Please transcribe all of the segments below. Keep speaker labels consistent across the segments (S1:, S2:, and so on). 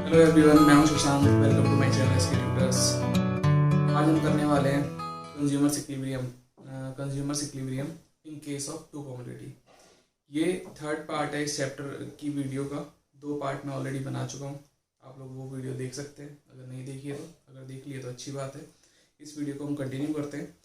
S1: Hello everyone, मैं हूं Sushant. Welcome to my channel SK tutors. आज हम करने वाले हैं consumers equilibrium in case of two commodity. ये थर्ड पार्ट है इस चैप्टर की वीडियो का। दो पार्ट में ऑलरेडी बना चुका हूं, आप लोग वो वीडियो देख सकते हैं। अगर नहीं देखी है तो, अगर देख लिए तो अच्छी बात है। इस वीडियो को हम कंटिन्यू करते हैं।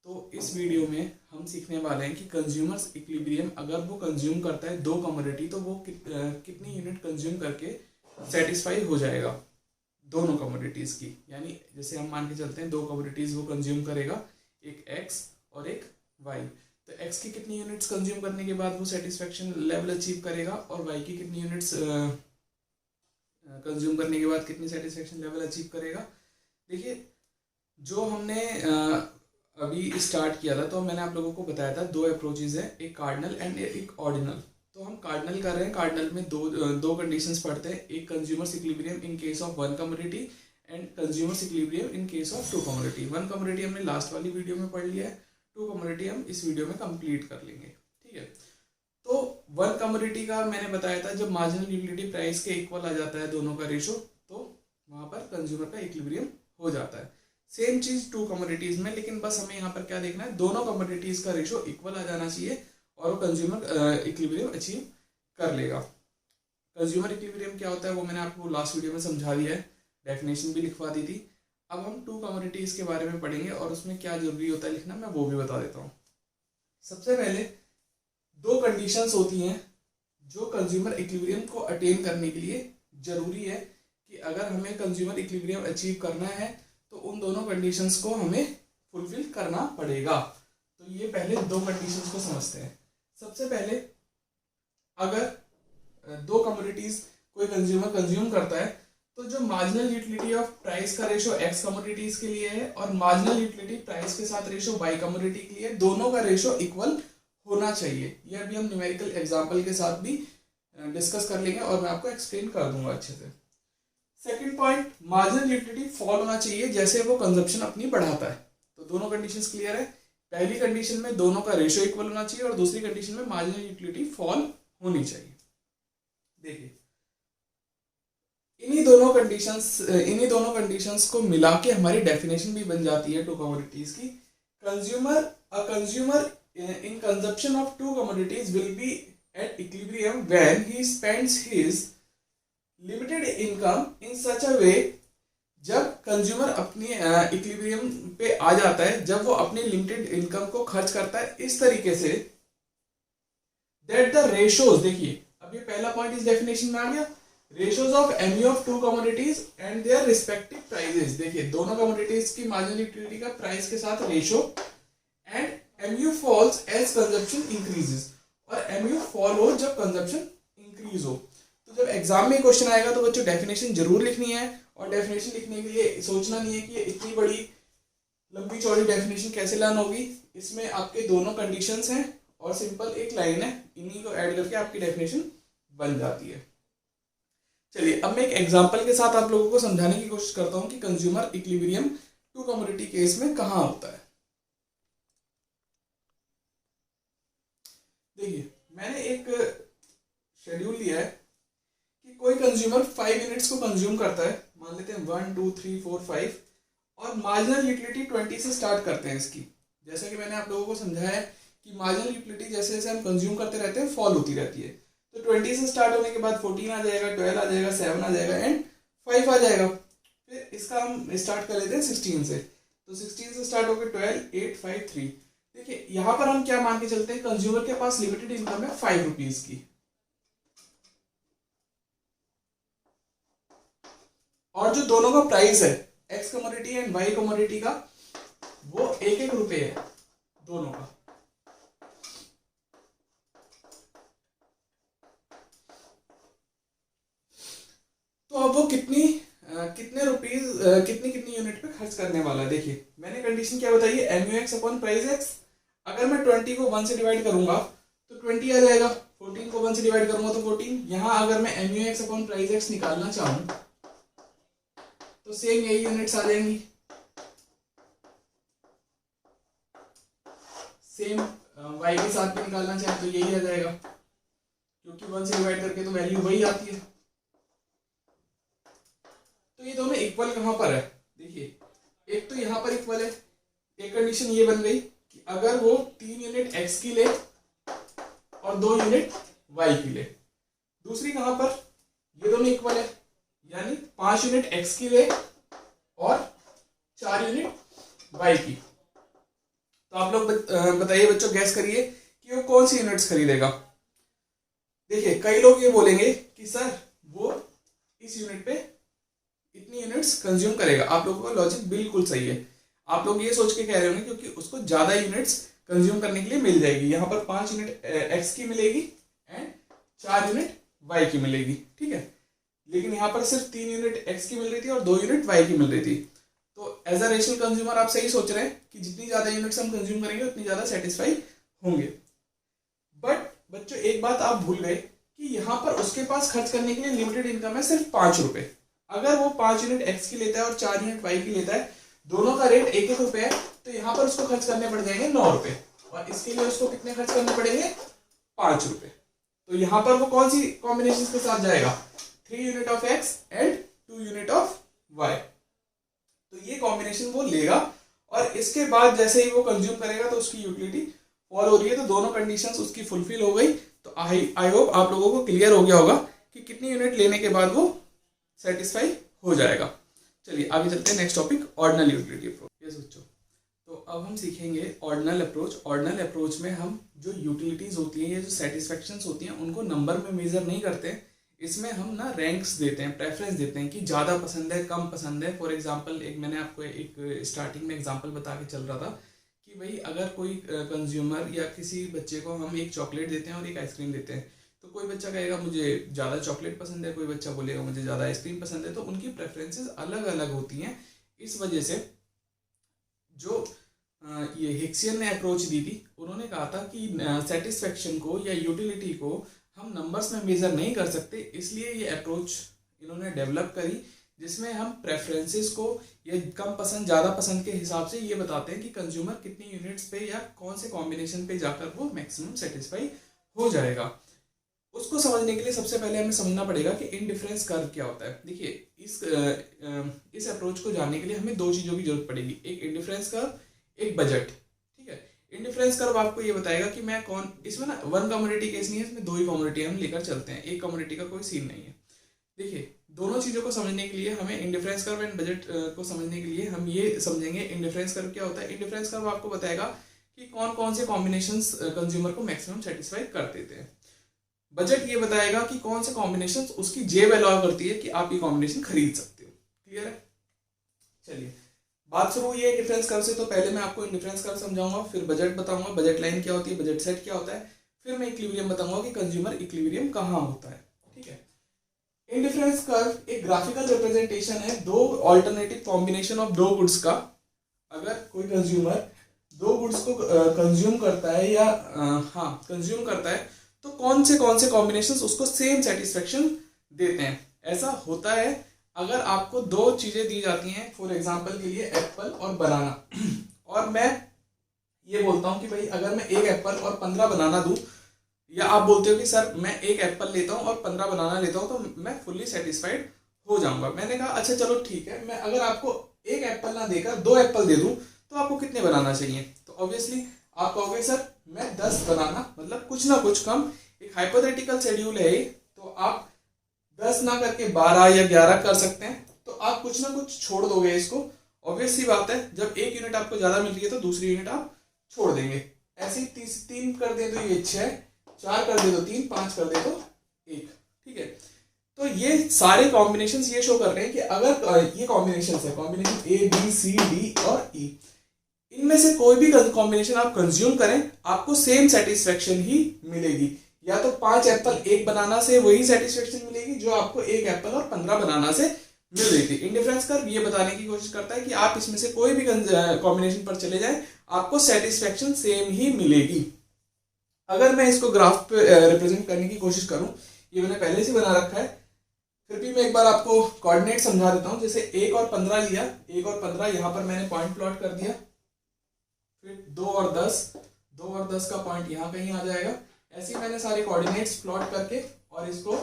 S1: तो इस वीडियो में हम सीखने वाले हैं कि कंज्यूमर्स इक्विलिब्रियम अगर वो कंज्यूम करता है दो कमोडिटी तो वो कितनी यूनिट कंज्यूम करके सेटिस्फाई हो जाएगा दोनों कमोडिटीज की। यानी जैसे हम मान के चलते हैं दो कमोडिटीज वो कंज्यूम करेगा, एक एक्स और एक वाई। तो एक्स की कितनी यूनिट्स कंज्यूम करने के बाद वो सेटिस्फेक्शन लेवल अचीव करेगा और वाई की कितनी यूनिट्स कंज्यूम करने के बाद कितनी सेटिस्फेक्शन लेवल अचीव करेगा। देखिए, जो हमने अभी स्टार्ट किया था तो मैंने आप लोगों को बताया था दो अप्रोचेज है, एक कार्डिनल एंड एक ऑर्डिनल। तो हम कार्डिनल कर रहे हैं। कार्डिनल में दो कंडीशंस पढ़ते हैं, एक consumers equilibrium in case of one commodity and consumers equilibrium in case of two commodity. One commodity हमने लास्ट वाली वीडियो में पढ़ लिया है, टू कमोडिटी हम इस वीडियो में कंप्लीट कर लेंगे। ठीक है, तो वन कमोडिटी का मैंने बताया था जब मार्जिनल यूटिलिटी प्राइस के इक्वल आ जाता है दोनों का रेशो, तो वहां पर कंज्यूमर का इक्विलिब्रियम हो जाता है। सेम चीज टू कमोडिटीज में, लेकिन बस हमें यहाँ पर क्या देखना है, दोनों कमोडिटीज का रेशो इक्वल आ जाना चाहिए और वो कंज्यूमर इक्विलिब्रियम अचीव कर लेगा। कंज्यूमर इक्विलिब्रियम क्या होता है वो मैंने आपको लास्ट वीडियो में समझा दिया है, डेफिनेशन भी लिखवा दी थी। अब हम टू कमोडिटीज के बारे में पढ़ेंगे और उसमें क्या जरूरी होता है लिखना, मैं वो भी बता देता हूँ। सबसे पहले दो कंडीशंस होती हैं जो कंज्यूमर इक्विलिब्रियम को अटेन करने के लिए जरूरी है कि अगर हमें कंज्यूमर इक्विलिब्रियम अचीव करना है तो उन दोनों कंडीशंस को हमें फुलफिल करना पड़ेगा। तो ये पहले दो कंडीशंस को समझते हैं। सबसे पहले, अगर दो कमोडिटीज कोई कंज्यूमर कंज्यूम करता है तो जो मार्जिनल यूटिलिटी ऑफ प्राइस का रेशो एक्स कमोडिटीज के लिए है और मार्जिनल यूटिलिटी प्राइस के साथ रेशो वाई कमोडिटी के लिए, दोनों का रेशो इक्वल होना चाहिए। यह अभी हम न्यूमेरिकल एग्जांपल के साथ भी डिस्कस कर लेंगे और मैं आपको एक्सप्लेन कर दूंगा अच्छे से। Second point, marginal utility fall होना चाहिए जैसे वो कंजप्शन अपनी बढ़ाता है। तो दोनों कंडीशंस क्लियर है। पहली कंडीशन में दोनों का रेशो इक्वल होना चाहिए और दूसरी कंडीशन में मार्जिनल यूटिलिटी फॉल होनी चाहिए। देखिए, इन्हीं दोनों कंडीशंस को मिला के हमारी डेफिनेशन भी बन जाती है टू कमोडिटीज की। Consumer in consumption of two commodities will be at equilibrium when he spends his limited income in such a way, जब कंज्यूमर अपनी इक्विलिब्रियम पे आ जाता है, जब वो अपनी लिमिटेड इनकम को खर्च करता है इस तरीके से that the ratios, देखिए अब ये पहला पॉइंट इस डेफिनेशन में आ गया, ratios of MU of to commodities and their respective prices. देखिए, दोनों कमोडिटीज की मार्जिनल यूटिलिटी का प्राइस के साथ ratio and MU falls as consumption increases, और MU fall हो जब कंजप्शन इंक्रीज हो। तो जब एग्जाम में क्वेश्चन आएगा तो बच्चों डेफिनेशन जरूर लिखनी है, और डेफिनेशन लिखने के लिए सोचना नहीं है कि इतनी बड़ी लंबी चौड़ी डेफिनेशन कैसे लर्न होगी। इसमें आपके दोनों कंडीशंस हैं और सिंपल एक लाइन है, इन्हीं को ऐड करके आपकी डेफिनेशन बन जाती है। चलिए, अब मैं एक एग्जाम्पल के साथ आप लोगों को समझाने की कोशिश करता हूँ कि consumer equilibrium two commodity case में कहाँ होता है। देखिए, मैंने एक शेड्यूल लिया है कि कोई कंज्यूमर 5 यूनिट्स को कंज्यूम करता है, मान लेते हैं 1 2 3 4 5, और मार्जिनल यूटिलिटी 20 से स्टार्ट करते हैं इसकी। जैसा कि मैंने आप लोगों को समझाया है कि मार्जिनल यूटिलिटी जैसे जैसे हम कंज्यूम करते रहते हैं फॉल होती रहती है। तो 20 से स्टार्ट होने के बाद 14 आ जाएगा, 12 आ जाएगा, 7 आ जाएगा एंड 5 आ जाएगा। फिर इसका हम स्टार्ट कर लेते हैं 16 से। तो 16 से स्टार्ट होकर 12 8 5 3। देखिए, यहां पर हम क्या मान के चलते हैं, कंज्यूमर के पास लिमिटेड इनकम है 5 रुपीज की, और जो दोनों का प्राइस है X commodity and Y commodity का, वो 1-1 रुपए है दोनों का। तो अब वो कितने यूनिट पे खर्च करने वाला है। देखिए, मैंने कंडीशन क्या बताई है, MU x upon price x. अगर मैं 20 को 1 से डिवाइड करूंगा तो 20 आ जाएगा, 14 को 1 से डिवाइड करूंगा तो 14। यहां अगर मैं MU x upon price x निकालना चाहूं तो सेम यही यूनिट्स आ जाएंगी, सेम वाई के साथ भी निकालना चाहें तो यही आ जाएगा, क्योंकि 1 से डिवाइड करके तो वैल्यू वही आती है। ये दोनों इक्वल कहाँ पर है, देखिए एक तो यहाँ पर इक्वल है, एक कंडीशन ये बन गई कि अगर वो 3 यूनिट x की ले और 2 यूनिट y की ले। दूसरी कहां पर, ये दोनों इक्वल है, यानी 5 यूनिट x की ले और 4 यूनिट y की। तो आप लोग बताइए बच्चों, गैस करिए कि वो कौन सी यूनिट्स खरीदेगा। देखिए कई लोग ये बोलेंगे कि सर वो इस यूनिट पे इतनी यूनिट्स कंज्यूम करेगा। आप लोगों का लॉजिक बिल्कुल सही है, आप लोग ये सोच के कह रहे होंगे क्योंकि उसको ज्यादा यूनिट्स कंज्यूम करने के लिए मिल जाएगी। यहाँ पर 5 यूनिट x की मिलेगी एंड 4 यूनिट y की मिलेगी, ठीक है। लेकिन यहाँ पर सिर्फ 3 यूनिट x की मिल रही थी और 2 यूनिट y की मिल रही थी। तो एज अ रेशनल कंज्यूमर आप सही सोच रहे हैं कि जितनी ज्यादा यूनिट्स हम कंज्यूम करेंगे उतनी ज्यादा सेटिस्फाई होंगे। बट बच्चों एक बात आप भूल गए कि यहाँ पर उसके पास खर्च करने के लिए लिमिटेड इनकम है सिर्फ 5 रुपए। अगर वो 5 यूनिट x की लेता है और 4 यूनिट y की लेता है, दोनों का रेट 1-1 रुपए है, तो यहाँ पर उसको खर्च करने पड़ जाएंगे 9 रुपए और इसके लिए उसको कितने खर्च करने पड़ेंगे, 5 रुपए। तो यहाँ पर वो कौन सी कॉम्बिनेशन के साथ जाएगा, 3 unit of x and 2 unit of y। तो ये कॉम्बिनेशन वो लेगा और इसके बाद जैसे ही वो कंज्यूम करेगा तो उसकी यूटिलिटी फॉल हो रही है, तो दोनों कंडीशंस उसकी फुलफिल हो गई। तो आई होप आप लोगों को क्लियर हो गया होगा कि कितनी यूनिट लेने के बाद वो सेटिस्फाई हो जाएगा। चलिए आगे चलते हैं, next topic ordinal utility approach. Yes बच्चों, तो अब हम सीखेंगे ऑर्डिनल अप्रोच। ऑर्डिनल अप्रोच में हम जो यूटिलिटीज होती हैं या जो सेटिस्फैक्शंस होती हैं उनको नंबर में मेजर नहीं करते हैं, इसमें हम ना रैंक्स देते हैं, प्रेफरेंस देते हैं कि ज़्यादा पसंद है कम पसंद है। फॉर एग्जांपल एक मैंने आपको एक स्टार्टिंग में एग्जांपल बता के चल रहा था कि भाई अगर कोई कंज्यूमर या किसी बच्चे को हम एक चॉकलेट देते हैं और एक आइसक्रीम देते हैं, तो कोई बच्चा कहेगा मुझे ज़्यादा चॉकलेट पसंद है, कोई बच्चा बोलेगा मुझे ज़्यादा आइसक्रीम पसंद है। तो उनकी प्रेफरेंसेस अलग अलग होती हैं। इस वजह से जो ये हिक्सियन ने अप्रोच दी थी, उन्होंने कहा था कि सेटिस्फेक्शन को या यूटिलिटी को हम नंबर्स में मेजर नहीं कर सकते, इसलिए ये अप्रोच इन्होंने डेवलप करी जिसमें हम प्रेफरेंसेस को या कम पसंद ज़्यादा पसंद के हिसाब से ये बताते हैं कि कंज्यूमर कितनी यूनिट्स पे या कौन से कॉम्बिनेशन पे जाकर वो मैक्सिमम सेटिस्फाई हो जाएगा। उसको समझने के लिए सबसे पहले हमें समझना पड़ेगा कि इंडिफरेंस कर्व क्या होता है। देखिए इस अप्रोच को जानने के लिए हमें दो चीज़ों की जरूरत पड़ेगी, एक इंडिफरेंस कर्व, एक बजट, ठीक है। इंडिफरेंस कर्व आपको ये बताएगा कि मैं कौन, इसमें ना वन कम्युनिटी केस नहीं है, इसमें दो ही कम्युनिटी हम लेकर चलते हैं, एक कम्युनिटी का कोई सीन नहीं है। देखिए दोनों चीज़ों को समझने के लिए हमें इंडिफरेंस कर्व एंड बजट को समझने के लिए हम ये समझेंगे इंडिफरेंस कर्व क्या होता है। इंडिफरेंस कर्व आपको बताएगा कि कौन कौन से कॉम्बिनेशंस कंज्यूमर को मैक्सिमम सेटिस्फाई कर देते हैं। बजट ये बताएगा कि कौन से कॉम्बिनेशंस उसकी जेब अलाउ करती है कि आप ये कॉम्बिनेशन खरीद सकते हो। क्लियर है? चलिए बात शुरू हुई है इंडिफरेंस कर्व से, तो पहले मैं आपको इंडिफरेंस कर्व समझाऊंगा, फिर बजट बताऊंगा, बजट लाइन क्या होती है, बजट सेट क्या होता है, फिर मैं इक्विलिब्रियम बताऊंगा कि कंज्यूमर इक्विलिब्रियम कहाँ होता है। ठीक है, इंडिफरेंस कर्व एक ग्राफिकल रिप्रेजेंटेशन है दो अल्टरनेटिव कॉम्बिनेशन ऑफ दो गुड्स का। अगर कोई कंज्यूमर दो गुड्स को कंज्यूम करता है या कंज्यूम करता है, तो कौन से कॉम्बिनेशंस उसको सेम सेटिस्फेक्शन देते हैं। ऐसा होता है अगर आपको दो चीजें दी जाती हैं, फॉर एग्जांपल के लिए एप्पल और बनाना, और मैं ये बोलता हूं कि भाई अगर मैं एक एप्पल और 15 बनाना दूं, या आप बोलते हो कि सर मैं एक एप्पल लेता हूं और 15 बनाना लेता हूं तो मैं फुल्ली सेटिस्फाइड हो जाऊंगा। मैंने कहा अच्छा चलो ठीक है, मैं अगर आपको एक एप्पल ना देकर 2 एप्पल दे दूं तो आपको कितने बनाना चाहिए। तो ऑब्वियसली आप कहोगे सर मैं 10 बनाना, मतलब कुछ ना कुछ कम, एक हाइपोथेटिकल शेड्यूल है, तो आप 10 ना करके 12 या 11 कर सकते हैं, तो आप कुछ ना कुछ छोड़ दोगे इसको। ऑब्वियस सी बात है, जब एक यूनिट आपको ज्यादा मिल रही है तो दूसरी यूनिट आप छोड़ देंगे। ऐसे ही 3 कर दे तो ये 6, 4 कर दे तो 3, 5 कर दे तो 1। ठीक है, तो ये सारे कॉम्बिनेशंस ये शो कर रहे हैं कि अगर ये कॉम्बिनेशंस है, combination A B C D और E, इनमें से कोई भी कॉम्बिनेशन आप कंज्यूम करें आपको सेम सेटिस्फेक्शन ही मिलेगी। या तो 5 एप्पल एक बनाना से वही सेटिस्फेक्शन मिलेगी जो आपको एक एप्पल और 15 बनाना से मिल रही थी। इंडिफरेंस कर्व ये बताने की कोशिश करता है कि आप इसमें से कोई भी कॉम्बिनेशन पर चले जाएं, आपको सेटिस्फेक्शन सेम ही मिलेगी। अगर मैं इसको ग्राफ पे रिप्रेजेंट करने की कोशिश करूं, ये मैंने पहले से बना रखा है, फिर भी मैं एक बार आपको कोऑर्डिनेट समझा देता हूं। जैसे 1 और 15 लिया, 1 और 15 यहां पर मैंने पॉइंट प्लॉट कर दिया, फिर 2 और 10 का पॉइंट यहां कहीं आ जाएगा। ऐसे ही मैंने सारे कोऑर्डिनेट्स प्लॉट करके और इसको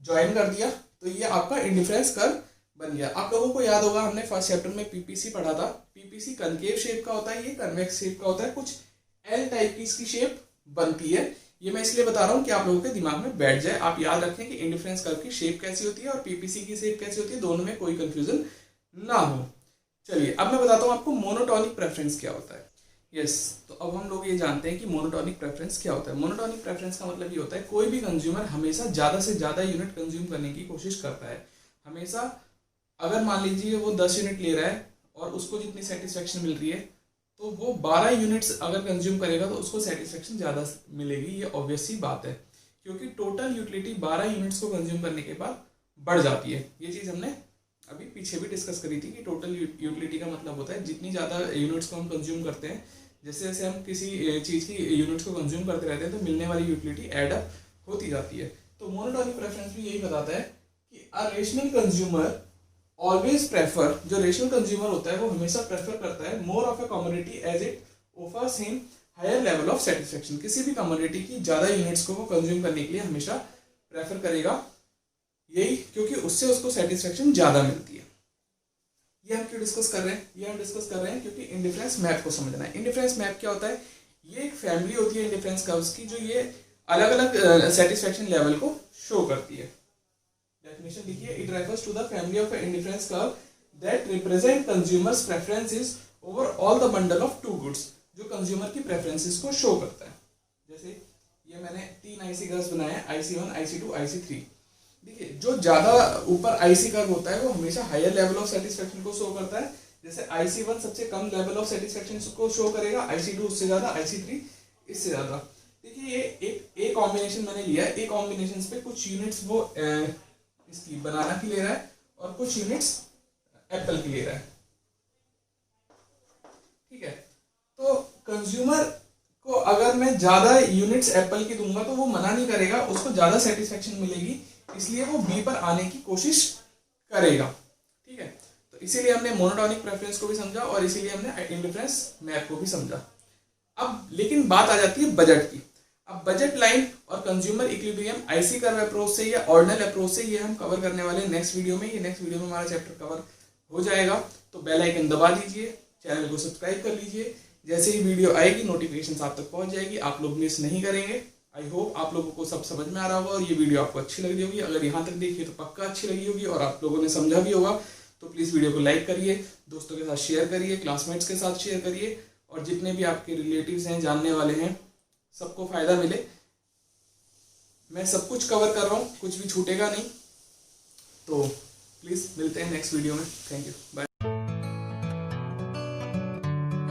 S1: ज्वाइन कर दिया, तो ये आपका इंडिफरेंस कर्व बन गया। आप लोगों को याद होगा हमने फर्स्ट चैप्टर में पीपीसी पढ़ा था। पीपीसी कनकेव शेप का होता है, ये कन्वेक्स शेप का होता है, कुछ एल टाइप की इसकी शेप बनती है। ये मैं इसलिए बता रहा हूँ कि आप लोगों के दिमाग में बैठ जाए। आप याद रखें कि इंडिफरेंस कर्व की शेप कैसी होती है और पीपीसी की शेप कैसी होती है, दोनों में कोई कंफ्यूजन ना हो। चलिए अब मैं बताता हूँ आपको मोनोटोनिक प्रेफरेंस क्या होता है। यस, तो अब हम लोग ये जानते हैं कि मोनोटोनिक प्रेफरेंस क्या होता है। मोनोटोनिक प्रेफरेंस का मतलब ये होता है कोई भी कंज्यूमर हमेशा ज़्यादा से ज़्यादा यूनिट कंज्यूम करने की कोशिश करता है। हमेशा अगर मान लीजिए वो 10 यूनिट ले रहा है और उसको जितनी सेटिस्फेक्शन मिल रही है, तो वो 12 यूनिट्स अगर कंज्यूम करेगा तो उसको सेटिस्फेक्शन ज़्यादा मिलेगी। ये ऑब्वियस सी बात है, क्योंकि टोटल यूटिलिटी 12 यूनिट्स को कंज्यूम करने के बाद बढ़ जाती है। ये चीज़ हमने अभी पीछे भी डिस्कस करी थी कि टोटल यूटिलिटी का मतलब होता है जितनी ज़्यादा यूनिट्स को हम कंज्यूम करते हैं, जैसे जैसे हम किसी चीज़ की यूनिट्स को कंज्यूम करते रहते हैं तो मिलने वाली यूटिलिटी एड अप होती जाती है। तो मोनोटोनिक प्रेफरेंस भी यही बताता है कि a rational consumer always prefer, जो रेशनल कंज्यूमर होता है वो हमेशा प्रेफर करता है more of a commodity as it offers him higher level of satisfaction. किसी भी कमोडिटी की ज़्यादा यूनिट्स को वो कंज्यूम करने के लिए हमेशा प्रेफर करेगा, यही क्योंकि उससे उसको सेटिस्फेक्शन ज़्यादा मिलती है। ये हम क्यों डिस्कस कर रहे हैं? ये हम डिस्कस कर रहे हैं क्योंकि इंडिफरेंस मैप को समझना है। इंडिफरेंस मैप क्या होता है? ये एक फैमिली होती है इंडिफरेंस कर्व्स की, जो ये अलग अलग सेटिस्फेक्शन लेवल को शो करती है। डेफिनेशन लिखिए, it refers to the family of indifference curve that represent consumers preferences over all the bundle of two goods, जो कंज्यूमर की प्रेफरेंसेस को शो करता है। जैसे ये मैंने 3 आईसी कर्व्स बनाए हैं, IC1, IC2, IC3। देखिए जो ज्यादा ऊपर आईसी कर्व होता है वो हमेशा हायर लेवल ऑफ सेटिस्फेक्शन को शो करता है। जैसे IC1 सबसे कम लेवल ऑफ सेटिस्फेक्शन को शो करेगा, IC2 उससे ज्यादा, IC3 इससे ज्यादा। देखिए ये एक कॉम्बिनेशन मैंने लिया है, एक कॉम्बिनेशन पे कुछ यूनिट्स वो इसकी बनाना की ले रहा है और कुछ यूनिट्स एप्पल की ले रहा है। ठीक है, तो कंज्यूमर को अगर मैं ज्यादा यूनिट्स एप्पल की दूंगा तो वो मना नहीं करेगा, उसको ज्यादा सेटिस्फेक्शन मिलेगी, इसलिए वो बी पर आने की कोशिश करेगा। ठीक है, तो इसीलिए हमने मोनोटोनिक प्रेफरेंस को भी समझा और इसीलिए हमने इंडिफरेंस मैप को भी समझा। अब लेकिन बात आ जाती है बजट की। अब बजट लाइन और consumer equilibrium IC curve approach से या ऑर्डिनल अप्रोच से, ये हम कवर करने वाले हैं नेक्स्ट वीडियो में। ये नेक्स्ट वीडियो में हमारा चैप्टर कवर हो जाएगा, तो बेल आइकन दबा दीजिए, चैनल को सब्सक्राइब कर लीजिए। जैसे ही वीडियो आएगी नोटिफिकेशन आप तक पहुंच जाएगी, आप लोग मिस नहीं करेंगे। आई होप आप लोगों को सब समझ में आ रहा होगा और ये वीडियो आपको अच्छी लग रही होगी। अगर यहाँ तक देखिए तो पक्का अच्छी लगी होगी और आप लोगों ने समझा भी होगा। तो प्लीज़ वीडियो को लाइक करिए, दोस्तों के साथ शेयर करिए, क्लासमेट्स के साथ शेयर करिए, और जितने भी आपके रिलेटिव्स हैं, जानने वाले हैं, सबको फ़ायदा मिले। मैं सब कुछ कवर कर रहा हूँ, कुछ भी छूटेगा नहीं। तो प्लीज़ मिलते हैं नेक्स्ट वीडियो में। Thank you, bye.